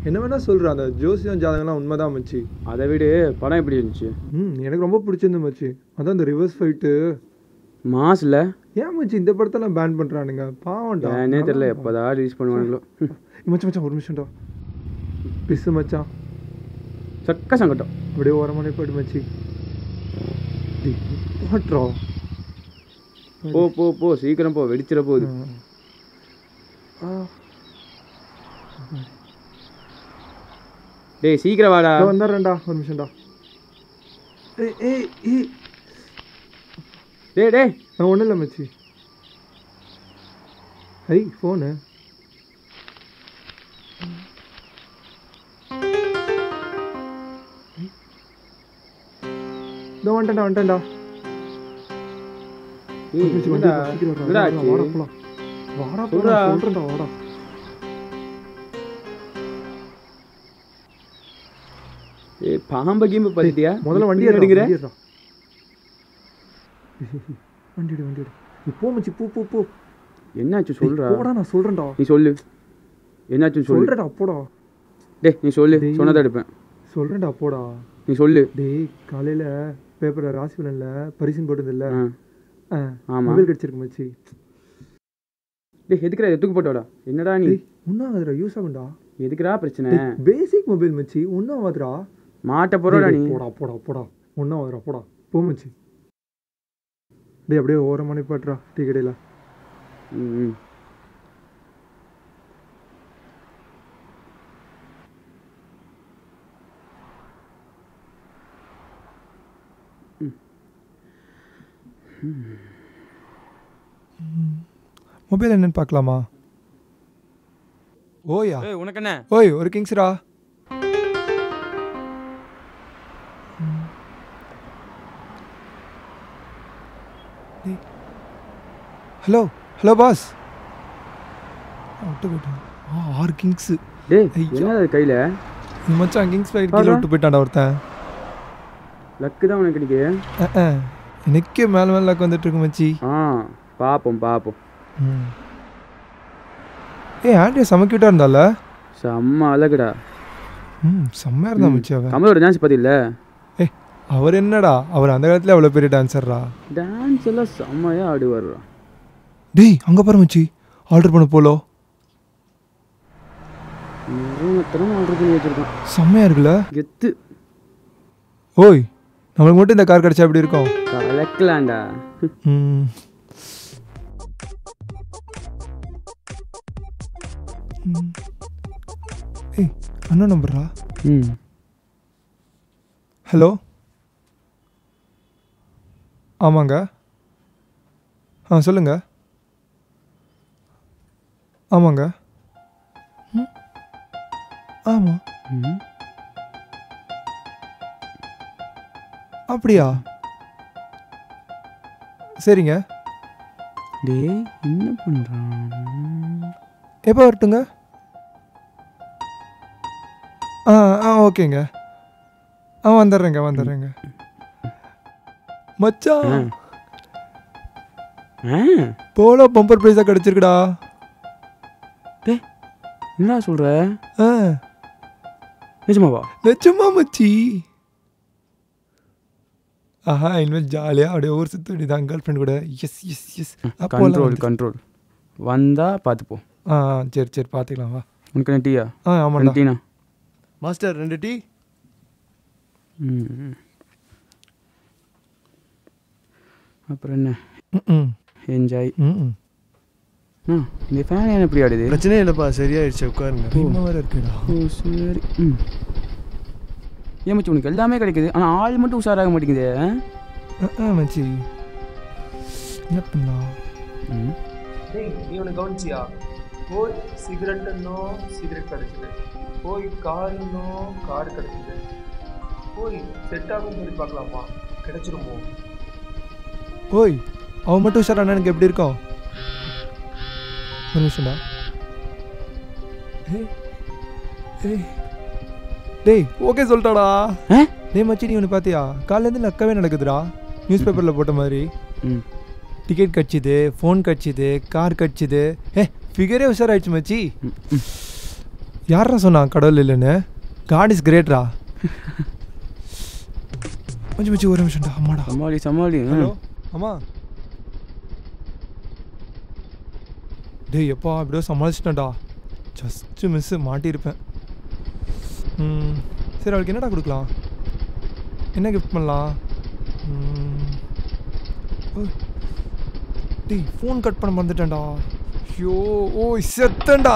என்ன வேணா சொல்கிறேன், அந்த ஜோசியம் ஜாதகம்லாம் உண்மைதான் மச்சி. அதை விட படம் எப்படி இருந்துச்சு? எனக்கு ரொம்ப பிடிச்சிருந்து மச்சி. அதான் இந்த ரிவர்ஸ் ஃபைட்டு மாசில். ஏன் மச்சி இந்த படத்தெல்லாம் பேன் பண்ணுறானுங்க? பாவம்டா. என்னே தெரியல, எப்போதான் ரிலீஸ் பண்ணுவாங்களோ. மச்சான் ஒரு நிமிஷம்டா. பிசு மச்சான், சக்க சங்கட்டம். அப்படியே ஓரமானே போய்ட்டு மச்சி. போட்டுறோம். போ போ போ, சீக்கிரம் போ, வெடிச்சிட போகுது. டேய் சீக்கிரம் வாடா. வந்துடுறேன்டா, ஒரு நிமிஷம்டா. டேய் டேய், நான் ஒன்றும் இல்லை மச்சி. ஃபோனு. வந்துட்டேன்டா. வாடா. பாம்பு கீம்பு பார்த்தியா? முதல்ல வண்டி எடுக்கிற. வண்டி நீ போ மச்சி, போ. என்னாச்சு சொல்றா? போடா, நான் சொல்றேன்டா. நீ சொல்லு, என்னாச்சு சொல்றேன்டா. போடா. டேய் நீ சொல்லு, சொன்னதை எடுப்பேன். சொல்றேன்டா, போடா. நீ சொல்லு. டேய் காலையில பேப்பர்ல ராசி பலன்ல பரிசு போட்டதில்ல. ஆமா, மொபைல் கிடைச்சிருக்கு மச்சி. டேய் எதுக்குடா தூக்கு போட்டு வாடா? என்னடா நீ? ஒன்னும் ஆகுதுடா, யூஸ் ஆகும்டா. எதுக்குடா பிரச்சனை? பேசிக் மொபைல் மச்சி, ஒன்னும் ஆகுதுடா. மாட்ட போறடா நீ. போடா. ஒன்னும் ஆகுதுடா, போடா. போ மச்சி. டேய் அப்படியே ஓரமான பாட்டுறா டீ கடையில. மொபைல் என்னன்னு பார்க்கலாமா? ஓயா உனக்கு என்ன? ஓய் ஒரு கிங்ஸ்ரா. Hello boss. விட்டு போயிட்டான். 6 கிங்ஸ். டேய் என்னது கையில? மச்சான் கிங்ஸ் ஃப்ளைட் கீழ விட்டு போயிட்டான்டா ஒருத்தன். லக்கு தான் உனக்கு இன்னைக்கு. எனக்கே மேல லக் வந்துட்டு இருக்கு மச்சி. பாப்போம். ஆண்ட்ரியா செம்ம கியூட்டா இருந்தால. செம்ம அழகுடா. செம்மையா இருந்தா மச்சி. அவன் கமலோட டான்ஸ் பாத்தியில்ல? அவர் என்னடா, அவர் அந்த காலத்துல அவ்வளவு பெரிய டான்சர்ரா. டான்ஸ் எல்லாம் செம்மையா ஆடுவார்ரா. டேய் அங்க பாரு மச்சி, ஆர்டர் பண்ண போலோ. ஆர்டர் பண்ணி வச்சிருக்கான். செம்மையா இருக்குல்ல? கெத்து. ஓய் நமக்கு மட்டும் இந்த கார் கிடைச்சா எப்படி இருக்கும்? கலக்கலாம்டா. அண்ணா நம்பரா? ஹலோ. ஆமாங்க. சொல்லுங்க. ஆமாங்க. ஆமாம். அப்படியா? சரிங்க. டேய் என்ன பண்ணுறான்? எப்போ வரட்டுங்க? ஓகேங்க. வந்துடுறேங்க. மச்சான் போலோ பம்பர் ப்ரைஸாக கிடச்சிருக்குடா. டே என்ன சொல்கிற? நிஜமாவா? நிஜமா மச்சி. இனிமேல் ஜாலியாக அப்படியே ஊர் சுற்ற வேண்டியதான் கேர்ள் ஃப்ரெண்ட் கூட. எஸ். கண்ட்ரோல் வந்தா பார்த்துப்போம். சரி பார்த்துக்கலாம் வா. உனக்கு டீயா? ஆமாம் டீனா மாஸ்டர் 2 டீ. அப்புறம் என்ன? என்ஜாய். இந்த ஃபேன் ஏன் எப்படி ஆடுது? பிரச்சனை இல்லைப்பா, சரியாயிடுச்சு, உட்காருங்க. வேறு இருக்குடா. சரி. ஏன் மச்சி உனக்கு எல்லாமே கிடைக்குது, ஆனால் ஆள் மட்டும் உஷாராக மாட்டேங்குது. மச்சி என்ன பண்ணலாம்? நீ ஒன்று கவனிச்சியா? போய் சிகரெட்டுன்னோ சிகரெட் கிடச்சிது, போய் காருன்னோ கார் கிடச்சிது, போய் செட்டாகும் சொல்லி பார்க்கலாமா, கிடச்சிருமோ? ஓய் அவன் மட்டும் உஷாரானா எனக்கு எப்படி இருக்கும்? ஒரு நிமிஷம்டா. டேய் ஓகே சொல்லிட்டாடா. டேய் மச்சி நீ ஒன்று பார்த்தியா? காலையிலேருந்து லக்காவே நடக்குதுடா. நியூஸ் பேப்பரில் போட்ட மாதிரி டிக்கெட் கிடச்சிது, ஃபோன் கிடச்சிது, கார் கிடச்சிது. ஃபிகரே உஷாராயிடுச்சு மச்சி. யாரா சொன்னா கடவுள் இல்லைன்னு? காட் இஸ் கிரேட்ரா. மச்சி ஒரு நிமிஷம்டா. அம்மாடா. சமாளி. ஹலோ அம்மா. டேய் எப்பா அப்படியே சமாளிச்சிட்டேன்டா. Just miss மாட்டியிருப்பேன். சரி அவளுக்கு என்னடா கொடுக்கலாம்? என்ன கிஃப்ட் பண்ணலாம்? டேய் ஃபோன் கட் பண்ண மறந்துட்டேன்டா. ஐயோ செத்தேன்டா.